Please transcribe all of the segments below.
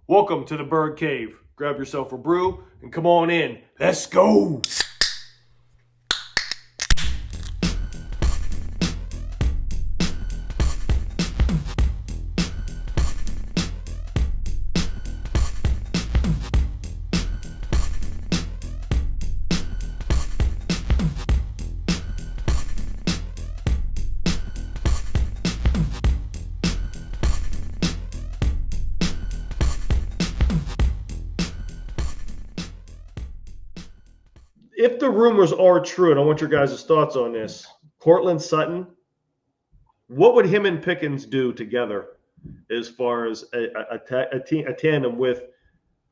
Welcome to the Bird Cave. Grab yourself a brew and come on in. Let's go. If the rumors are true, and I want your guys' thoughts on this, Cortland Sutton, what would him and Pickens do together as far as a tandem with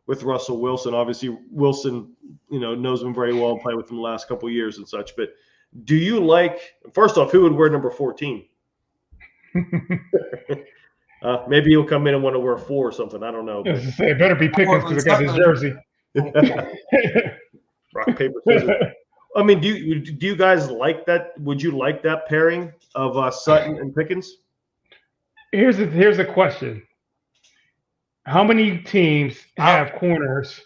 Russell Wilson? Obviously, Wilson, knows him very well and played with him the last couple of years and such. But do you like, first off, who would wear number 14? Maybe he'll come in and want to wear 4 or something. I don't know. It better be Pickens because I got his jersey. Rock, paper, scissors. I mean, do you guys like that? Would you like that pairing of Sutton and Pickens? Here's a question: how many teams have corners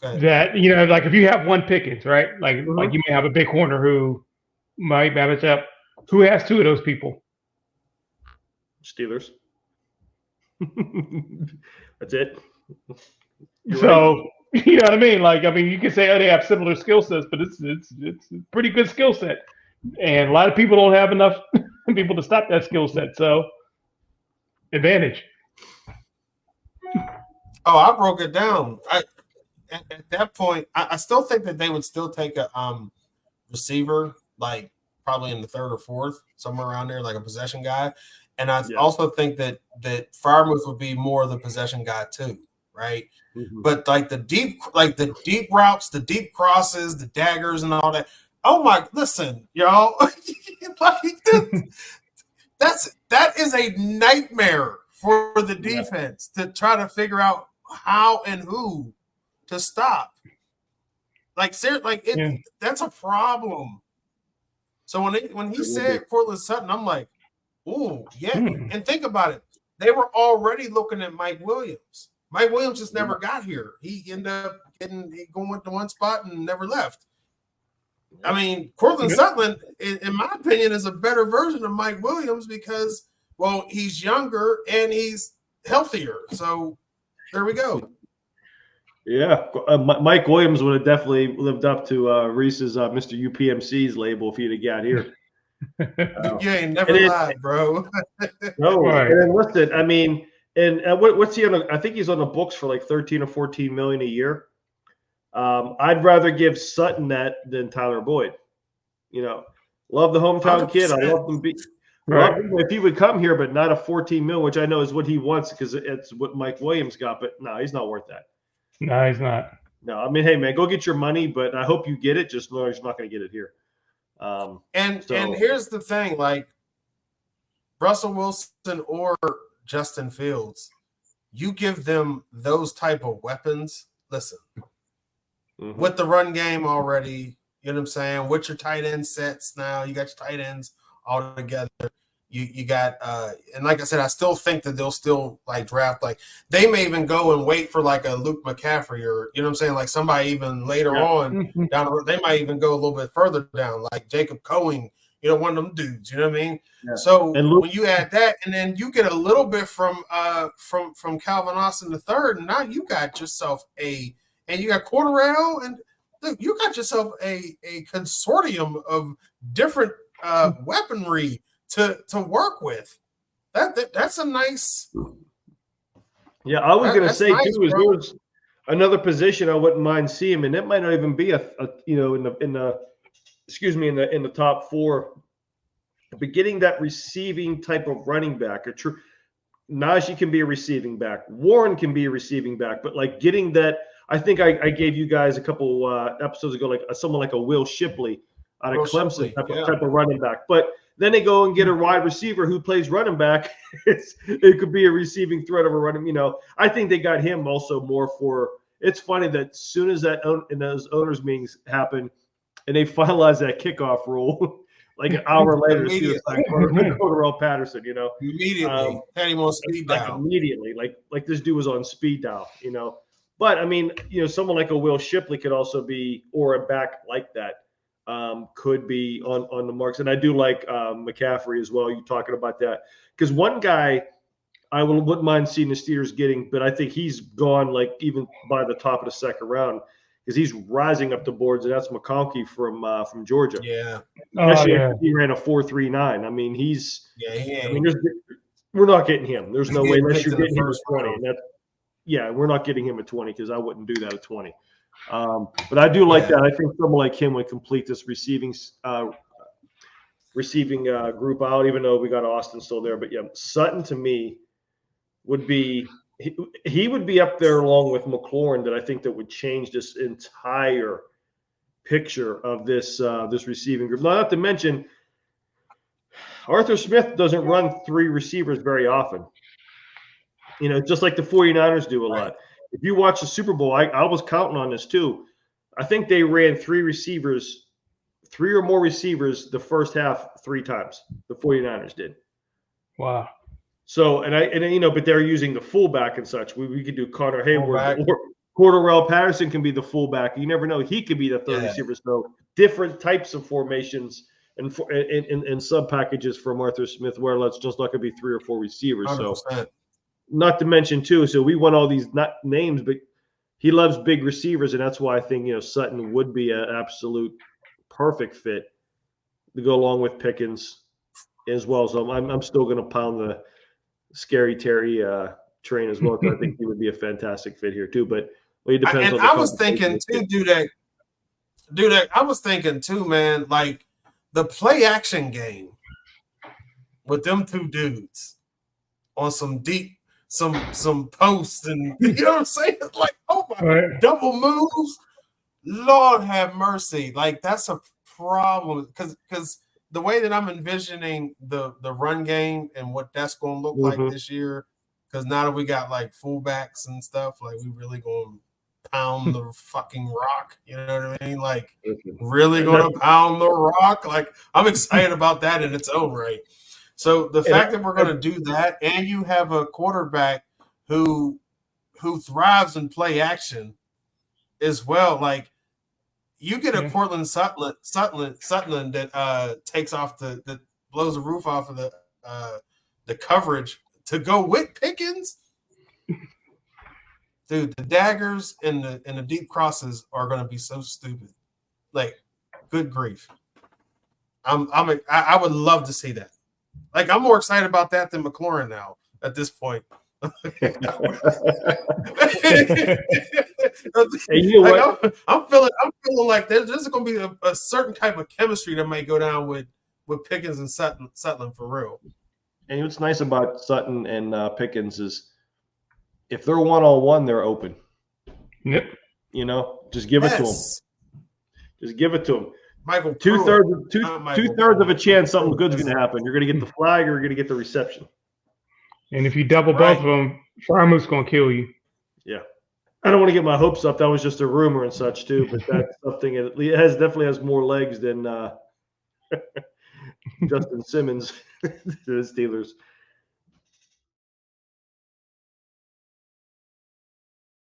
that like if you have one Pickens, right? Like you may have a big corner who might match up. Who has 2 of those people? Steelers. That's it. So. Right. You know what I mean? Like, you can say, they have similar skill sets, but it's a pretty good skill set. And a lot of people don't have enough people to stop that skill set. So, advantage. Oh, I broke it down. At that point, I still think that they would still take a receiver, like probably in the 3rd or 4th, somewhere around there, like a possession guy. And I also think that Freiermuth would be more of the possession guy too. Right. Mm-hmm. But like the deep routes, the deep crosses, the daggers and all that. Oh my, listen, y'all. that is a nightmare for the defense to try to figure out how and who to stop. That's a problem. So when he said Cortland Sutton, I'm like, ooh, yeah. And think about it. They were already looking at Mike Williams. Mike Williams just never got here. He ended up going to one spot and never left. I mean, Cortland Sutton, in my opinion, is a better version of Mike Williams because, well, he's younger and he's healthier. So there we go. Yeah, Mike Williams would have definitely lived up to Reese's Mr. UPMC's label if he'd have got here. You ain't never lied, bro. No, right. And then listen, I mean. And what's he on? I think he's on the books for like 13 or 14 million a year. I'd rather give Sutton that than Tyler Boyd. Love the hometown 100%. Kid. I love him. Love him if he would come here, but not a 14 mil, which I know is what he wants because it's what Mike Williams got. But no, he's not worth that. No, he's not. No, I mean, hey man, go get your money, but I hope you get it. Just know he's not going to get it here. And here's the thing: like Russell Wilson or Justin Fields, you give them those type of weapons. Listen, with the run game already, you know what I'm saying? With your tight end sets now, you got your tight ends all together. You got and like I said, I still think that they'll still like draft, like they may even go and wait for like a Luke McCaffrey or you know what I'm saying, like somebody even later on down the road. They might even go a little bit further down, like Jacob Cohen. One of them dudes, you know what I mean? Yeah. So when you add that, and then you get a little bit from Calvin Austin III, and now you got yourself and you got Cordarrelle, and look, you got yourself a consortium of different weaponry to work with. That's a nice. Yeah, I was going to say nice, too, is there was another position I wouldn't mind seeing, and it might not even be in the top 4, but getting that receiving type of running back, a true Najee can be a receiving back, Warren can be a receiving back, but like getting that, I think I gave you guys a couple episodes ago, like someone like a Will Shipley out of Clemson type of running back, but then they go and get a wide receiver who plays running back. It could be a receiving threat of a running. I think they got him also more for. It's funny that as soon as those owners meetings happen. And they finalized that kickoff rule. like an hour later to see it's like Cordarrelle Patterson, you know. Immediately. Had him on speed dial. Immediately. Like this dude was on speed dial, you know. But I mean, you know, someone like a Will Shipley could also be, or a back like that, could be on the marks. And I do like McCaffrey as well. You talking about that. Because one guy I wouldn't mind seeing the Steelers getting, but I think he's gone like even by the top of the second round because he's rising up the boards, and that's McConkey from Georgia. Yeah. He ran a 4.39. I mean, he's yeah. I mean, we're not getting him. There's no way unless you're getting him at 20. And we're not getting him at 20 because I wouldn't do that at 20. But I do like that. I think someone like him would complete this receiving group out, even though we got Austin still there. But yeah, Sutton to me would be he would be up there along with McLaurin that I think that would change this entire picture of this receiving group. Not to mention Arthur Smith doesn't run three receivers very often. You know, just like the 49ers do a lot. If you watch the Super Bowl, I was counting on this too. I think they ran three or more receivers the first half 3 times. The 49ers did. Wow. So, and you know, but they're using the fullback and such. We could do Connor Hayward or Cordarrelle Patterson can be the fullback. You never know. He could be the third receiver. So different types of formations and sub packages from Arthur Smith, where it's just not going to be 3 or 4 receivers. 100%. So not to mention too, so we want all these names, but he loves big receivers, and that's why I think, you know, Sutton would be an absolute perfect fit to go along with Pickens as well. So I'm still going to pound the Scary Terry train as well, because I think he would be a fantastic fit here too. But it depends. I was thinking too, Dudek. I was thinking too, man. Like the play action game with them 2 dudes on some deep, some posts, and you know what I'm saying? Like, oh my, double moves. Lord have mercy. Like that's a problem because the way that I'm envisioning the run game and what that's going to look like this year, because now that we got like fullbacks and stuff, like we really going to pound the fucking rock. You know what I mean? Like really going to pound the rock. Like I'm excited about that in its own right. So the fact that we're going to do that, and you have a quarterback who thrives in play action as well, like. You get a Cortland Sutton that takes off that blows the roof off of the coverage to go with Pickens. Dude, the daggers and the deep crosses are going to be so stupid. Like, good grief. I would love to see that. Like, I'm more excited about that than McLaurin now at this point. Hey, you know what? I'm feeling like there's going to be a certain type of chemistry that may go down with Pickens and Sutton for real. And what's nice about Sutton and Pickens is if they're one-on-one, they're open. Yep. You know, just give it to them. Just give it to them. Michael, two-thirds of a chance something good's going to happen. You're going to get the flag or you're going to get the reception. And if you double both of them, Farmouth's going to kill you. Yeah. I don't want to get my hopes up. That was just a rumor and such too, but that's something. It definitely has more legs than Justin Simmons to the Steelers.